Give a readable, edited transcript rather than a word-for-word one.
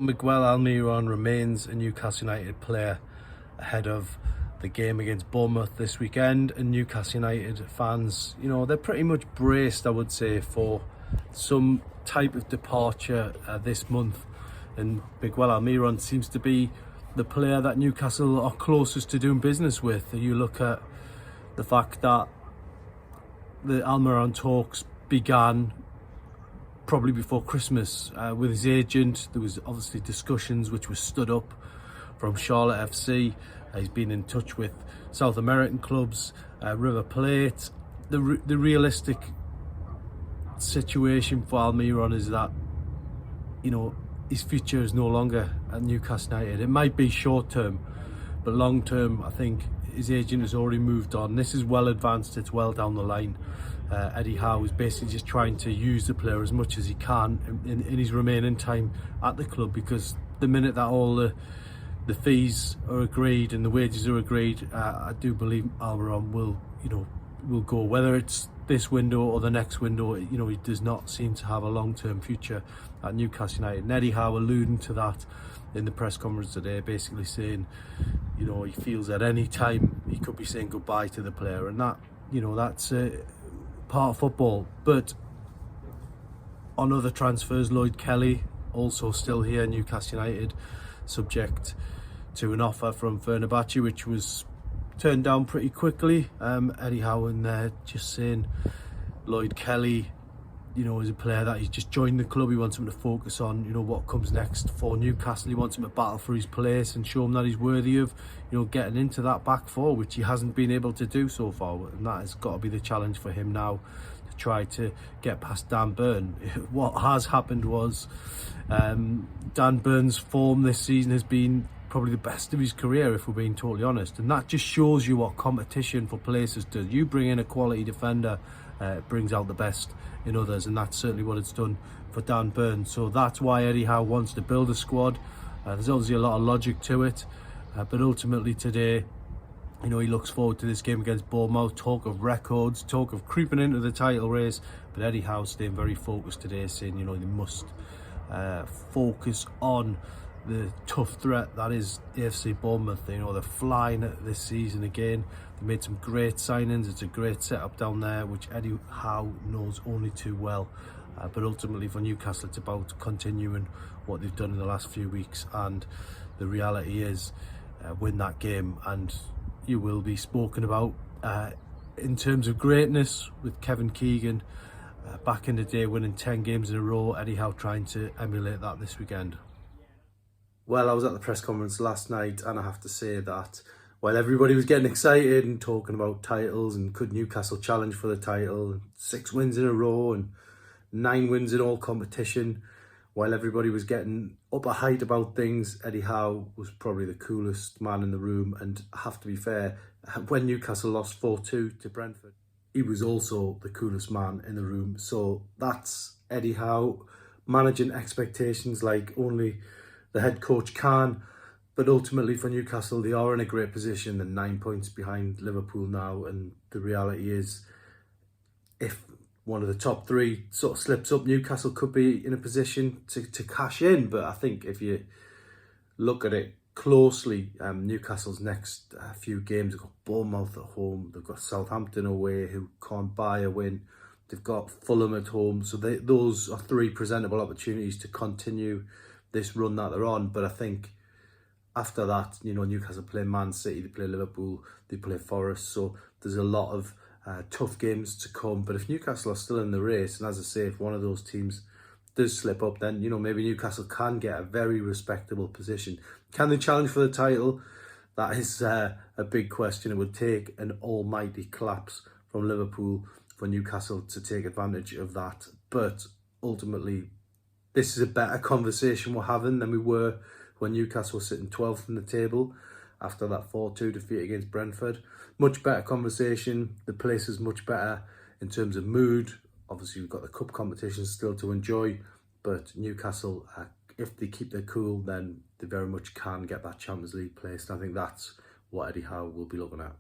Miguel Almiron remains a Newcastle United player ahead of the game against Bournemouth this weekend, and Newcastle United fans, they're pretty much braced, I would say, for some type of departure this month. And Miguel Almiron seems to be the player that Newcastle are closest to doing business with. You look at the fact that the Almiron talks began probably before Christmas with his agent. There was obviously discussions which were stood up from Charlotte FC. He's been in touch with South American clubs, River Plate. The realistic situation for Almiron is that his future is no longer at Newcastle United. It might be short term, but long term I think his agent has already moved on. This is well advanced, it's well down the line. Eddie Howe is basically just trying to use the player as much as he can in his remaining time at the club, because the minute that all the fees are agreed and the wages are agreed, I do believe Almiron will go, whether it's this window or the next window. He does not seem to have a long-term future at Newcastle United, and Eddie Howe alluding to that in the press conference today, basically saying he feels at any time he could be saying goodbye to the player, and that that's part of football. But on other transfers, Lloyd Kelly also still here, Newcastle United, subject to an offer from Fenerbahce, which was turned down pretty quickly. Eddie Howe in there just saying Lloyd Kelly, is a player that he's just joined the club. He wants him to focus on, what comes next for Newcastle. He wants him to battle for his place and show him that he's worthy of, getting into that back four, which he hasn't been able to do so far. And that has got to be the challenge for him now, to try to get past Dan Burn. What has happened was Dan Burn's form this season has been probably the best of his career, if we're being totally honest, and that just shows you what competition for places does. You bring in a quality defender, it brings out the best in others, and that's certainly what it's done for Dan Burn. So that's why Eddie Howe wants to build a squad. There's obviously a lot of logic to it, but ultimately today, he looks forward to this game against Bournemouth. Talk of records, talk of creeping into the title race, but Eddie Howe staying very focused today, saying they must focus on the tough threat that is AFC Bournemouth. They're flying this season again. They made some great signings. It's a great setup down there, which Eddie Howe knows only too well. But ultimately for Newcastle, it's about continuing what they've done in the last few weeks, and the reality is win that game and you will be spoken about in terms of greatness, with Kevin Keegan back in the day winning 10 games in a row. Eddie Howe trying to emulate that this weekend. Well, I was at the press conference last night, and I have to say that while everybody was getting excited and talking about titles and could Newcastle challenge for the title, 6 wins in a row and 9 wins in all competition, while everybody was getting up a height about things, Eddie Howe was probably the coolest man in the room. And I have to be fair, when Newcastle lost 4-2 to Brentford, he was also the coolest man in the room. So that's Eddie Howe, managing expectations like only the head coach can. But ultimately for Newcastle, they are in a great position. They're 9 points behind Liverpool now, and the reality is, if one of the top 3 sort of slips up, Newcastle could be in a position to cash in. But I think if you look at it closely, Newcastle's next few games, they've got Bournemouth at home, they've got Southampton away, who can't buy a win, they've got Fulham at home. So those are 3 presentable opportunities to continue this run that they're on. But I think after that, Newcastle play Man City, they play Liverpool, they play Forest. So there's a lot of tough games to come. But if Newcastle are still in the race, and as I say, if one of those teams does slip up, then maybe Newcastle can get a very respectable position. Can they challenge for the title? That is a big question. It would take an almighty collapse from Liverpool for Newcastle to take advantage of that. But ultimately, this is a better conversation we're having than we were when Newcastle was sitting 12th in the table after that 4-2 defeat against Brentford. Much better conversation. The place is much better in terms of mood. Obviously, we've got the cup competition still to enjoy, but Newcastle, if they keep their cool, then they very much can get that Champions League place. And I think that's what Eddie Howe will be looking at.